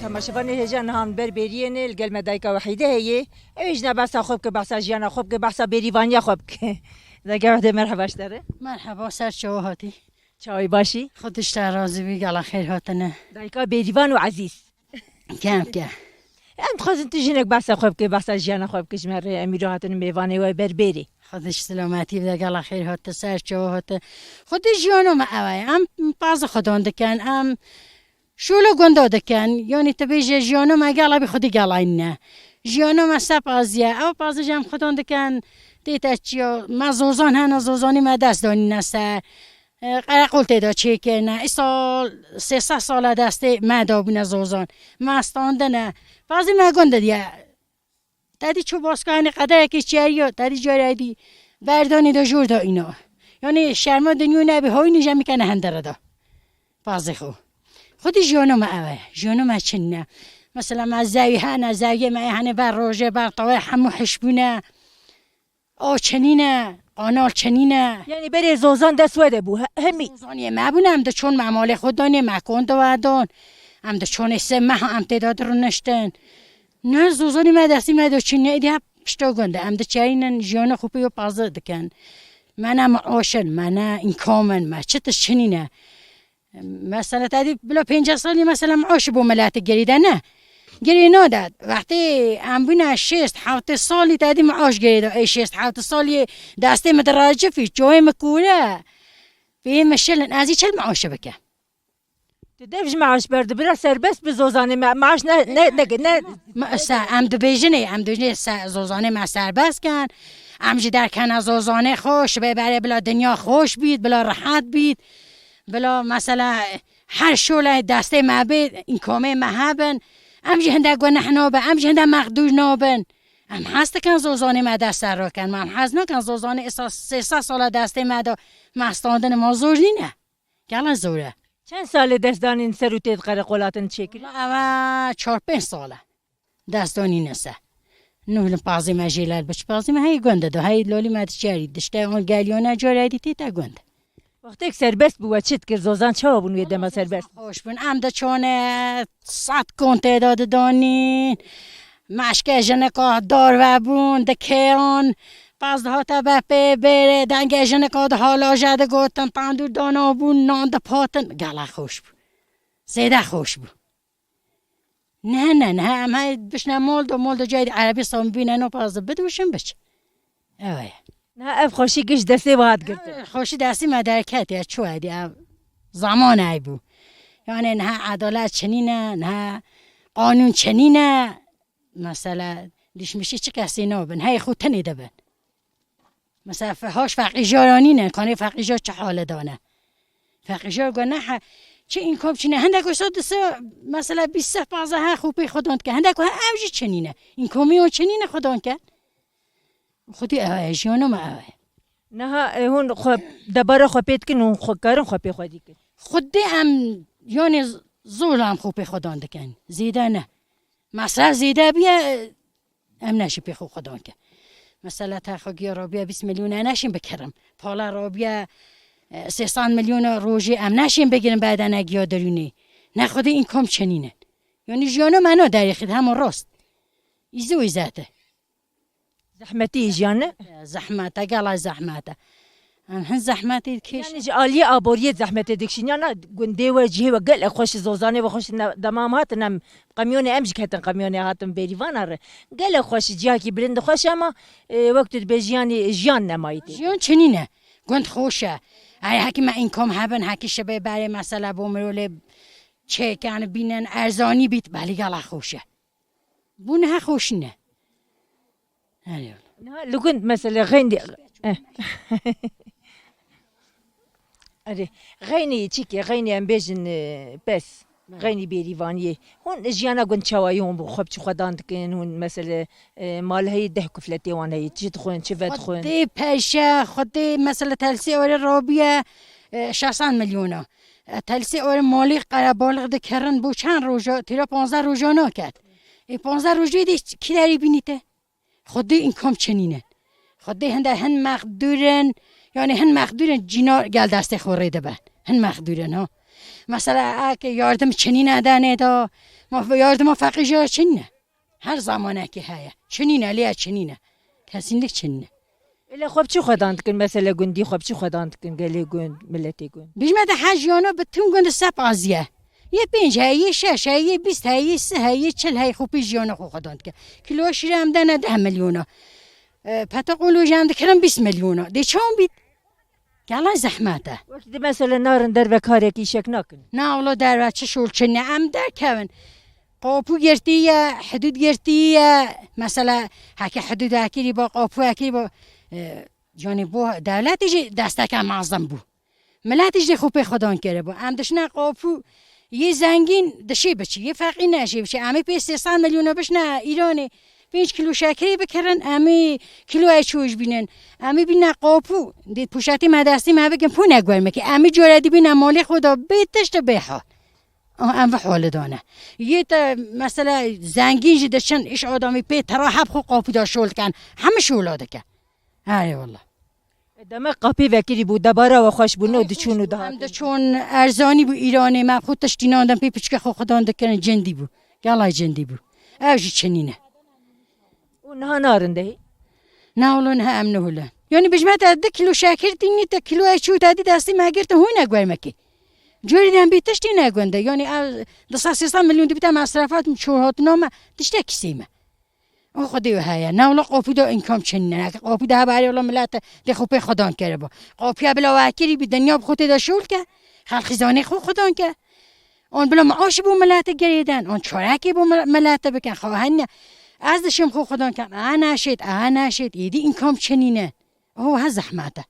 تماشاوان هجان هان بربرین الگل مدایکا وحیده هیه ایش نه بحثا خوب که بحثا جیانا خوب که بحثا بریوانیا خوب که دیگه وقت مرحبا داره مرحبا سر چه هاتی چای باشی خودش راضی بی گلا خیر هاتنه دایکا بریوان و عزیز کم ام خواستن تجینک بحثا خوب که بحثا جیانا خوب که جمر امیرو هاتن میوانه و بربری خودش سلامتی بی گلا خیر هات سر چه هات خودش جانو ما اوای ام باز خودان دکن ام شولو گنده دکن یعنی تبیج جانو ما گلا بی خودی گلا اینه جانو ما سپازیه او باز جام خودان دکن دیتا چیا ما زوزان هن زوزانی ما دست دانی نسته قرقل تدا چه کنه سال 300 سال دسته ما دابونه زوزان ما استانده بعضی ما گنده دیه تدی چو باز کنه قدر یکی چیه تدی جای دی بردانی دا جور دا اینا یعنی شرما دنیو نبی های نیجا میکنه هندره دا بعضی خودی جانو ما اوه جانو ما چنه مثلا ما زاوی هنه زاویه ما هنه بر روژه بر طوه همو حشبونه آه چنینه قانال چنینه یعنی بری زوزان دست وده بو همی زوزانی ما بونه هم ده چون معمال خود دانه مکن دو ودان هم ده چون اسم ما هم تعداد رو نشتن نه زوزانی ما دستی ما دو چینه ایدی ها پشتا گنده هم ده چاینن جیان خوبی و پازه دکن منم آشن منم این کامن ما چطش چنینه مثلا تادی بلا 50 سالی مثلا عاش بو ملت گریده نه گری نداد وقتی ام بینه 6-7 سالی تادی معاش گریده 6-7 سالی دسته مدرجه فی جای مکوره به مشلن ازی چل معاش بکه تدفش معاش برد برا سربست بزوزانه معاش نه ام دو بیجنه ام دو زوزانه ما سربست کن ام جی در کنه زوزانه خوش ببره بلا دنیا خوش بید بلا راحت بید بلا مثلا هر شوله دسته ما بید این کامه محبن ام جی هنده گونه نابن ام جی هنده مخدوش نابن ام هست کن زوزانه ما دست را کن من هست نکن زوزانه 300 سال دسته ما دا مستاندن ما زور نینه گلن زوره چند سال دستانین سروتید قرقولاتن چکل اما 4-5 ساله دستانی نسه نول پازی مجیلال بچ پازی ما هی گنده دو هی لولی مد جرید دشته اون گلیونه جوریدی تا گنده وقتی سربست بود چت که زوزان چه بون ویده ما سربست خوش بون ام ده چونه 100 کن تعداد دانین مشکه جنکا دار و بون ده کیان پس ده ها تبه بره دنگه جنکا ده حالا جده گوتن تندور دانا بون نان ده پاتن گله خوش بود زیده خوش بود نه همه بشنه مول دو جای عربی سام بینن و پس بدوشن بچه اوه نه اف خوشی گش دسته باید گرفت خوشی دستی مدرکت یا چو هدی زمان ای بو یعنی نه عدالت چنینه نه قانون چنینه مثلا دیش میشه چه کسی نابن هی خود تنیده بن مثلا هاش فقیجارانی نه کانه فقیجار چه حال دانه فقیجار گو نه چه این کام چنینه هنده گوشتا دسته مثلا 20-15 خوبی خوداند که هنده گو اوجی چنینه این کامی ها چنینه خوداند که خودی اوه جیانو ما اوه نه هون خوب دباره خوبید که نون خوب کارن خوبی خودی که خودی هم یعنی زور هم خوبی خودان دکن زیده نه مصرف زیده بیا هم نشی پی خوب خودان که مثلا تخاگی را بیا 20 میلیون نشیم بکرم پالا را بیا 300 میلیون روزی هم نشیم بگیرم بعد نگیا درونی نه خودی این کام چنینه یعنی جیانو منو دریخید همون راست ایزو ایزاته زحمتی جانه زحمته گلا زحمته هن زحمتی کش یعنی جالی آبوریت زحمت دکشین یا نه گنده و جه و گل خوش زوزانه و خوش دمام هاتنم قمیون امج کهتن قمیون هاتن بریوان اره گل خوش جا کی برند خوش اما وقت بجیانی جان نمایید جیان چنینه گند خوشه ای حکی ما این کم هبن حکی شبه برای مثلا بومرول چه کن بینن ارزانی بیت بلی گلا خوشه بونه ها خوش نه نه لگند مثلا غندی اره غینی چیکه غینی ام بیشن بس غینی بریوانیه هون جیانا گند چوایون بو خوب چه خدان دکن هون مثلا مال هی ده کفلتی وان هی چی تخون چی ود خون خودی پشه خودی مثلا تلسی اور رابیه 600 میلیونه تلسی اور مالی قربالغ دکرن بو چند روزا تیرا 15 روزا نکرد ای 15 روزی دی کی داری بینیته خودی این کام چنینه خودی هن مقدورن یعنی هن مقدورن جینا گل دست خوریده بن هن مقدورن ها مثلا که یاردم چنی ندانه دا ما یاردم فقیجا چنینه هر زمانه که هیا چنینه لیا چنینه کسی چنینه اله خوب چی خدان کن مثلا گندی خوب چی خدان کن گلی گند ملتی گند بیشتر حجیانا بتون گند سب آزیه یه 5 هایی 6 هایی 20 هایی 3 هایی 40 هایی خوب جیانا خو خدان که کیلو شیر هم دانه 10 میلیون پتا قلو جند کردم 20 میلیون دی چون بید گلا زحمته وقتی مثلا نارن در بکاری کی شک نکن نه والله در بچه شول چنه ام در کون قاپو گرتیه حدود گرتیه مثلا هک حدود اکیری با قاپو اکیری با یعنی با دولتش دستکم معظم بو ملتش خوب خدان کرده با ام دشنا قاپو یه زنگین دشی بچی یه فرقی نشی بچی امی 300 میلیون بش نه ایرانی 5 کیلو شکری بکرن امی کیلو ایچوش بینن امی بینن قاپو دید پوشتی مدرسی ما بگم پو نگویم که امی جوردی بینن مال خدا بیتش تا بحال ام و حال دانه یه تا مثلا زنگین جدشن ایش آدمی پی تراحب خو قاپو دا شول کن همه شولاده کن آره والله دم قاپی وکری بود دباره و خوش بونو دچونو ده هم چون ارزانی بو ایرانی ما خود تشتیناندم پی پچکه خو خدان دکن جندی بو گلای جندی بو اوجی چنینه اونها نارنده نه والله نه ام نهوله یعنی بجمعت 10 کیلو شکر دینی تا کیلو ایچو دادی دستی مگرت هون نگویم کی جوری دم بیتش دی نگونده یعنی 200 میلیون دی بیتم مصرفات شورهات نامه تشته کسیمه او خودی و هیا نه والله قاپو دا اینکام چنینه قاپو ده باری والله ملت دی خوب خدان کرده با قاپیا بلا وکری بی دنیا بخوت دا شول که خلق زانی خو خدان که اون بلا معاش بو ملت گریدن اون چارکی بو ملت بکن خواهن ازشم خو خدان که نشید ایدی اینکام چنینه او ها زحمته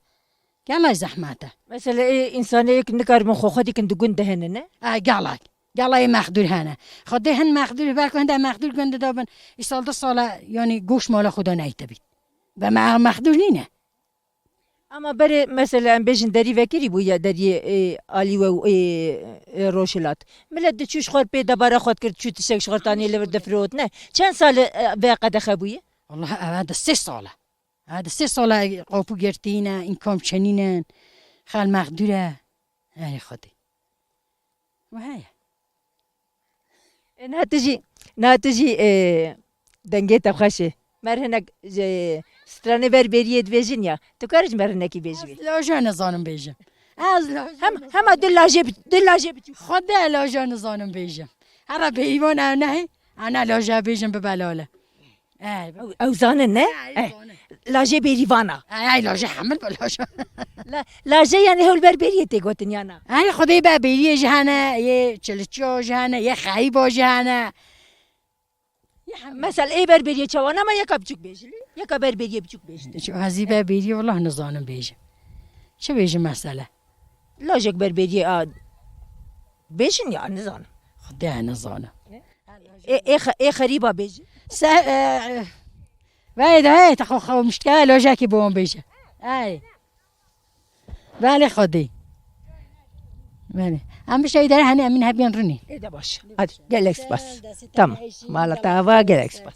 گلای زحمته مثلا انسانی یک نکار من خو خودی کن دگون دهنه نه گلای مقدور هنه خدا هن مقدور بلکه هنده مقدور گنده دابن ای سال 2 ساله یعنی گوش مال خدا نیته بید و مقدور نینه اما بره مثلا بیشن دری وکری بو یا دری آلی و روشلات ملت دچوش خور پی دباره خود کرد چو تشک شغرتانی لور دفروت نه چند سال واقع خبویه والله هذا 3 ساله هذا 3 ساله قاپو گرتینه این کام چنینن خال مقدوره ای خودی و هی ناتجی دنگه تبخشه مرهنگ سترانه بر بریت بیجن یا تو کارج مرهنگی بیجی لاجا نزانم بیجم هم دلاجه خدا لاجا نزانم بیجم هر به ایوان نه انا لاجا بیجم به بلاله او زانه نه لاجه بریوانا ای لاجا حمل بلاجا لاجه یعنی هول بر بریت گوتن یا نه ای خدای بر بریه جهنه یه چلچو جهنه یه خیبا جهنه مثلا ای بر بریه چوانا ما یک بچوک بیجلی یک بر بریه بچوک بیجده چه هزی بر بریه والله نزانم بیجم چه بیجم مسئله لاجک بر بریه بیجن یا نزانم خدا نزانم ای خریبا بیجی وای ده تا خو مشتکه لاجه کی بوم بیجه ای ولی خودی بله ام بشه داره هنی امین هبین رونی ایده باش گلکس بس تمام مالا تاوا گلکس بس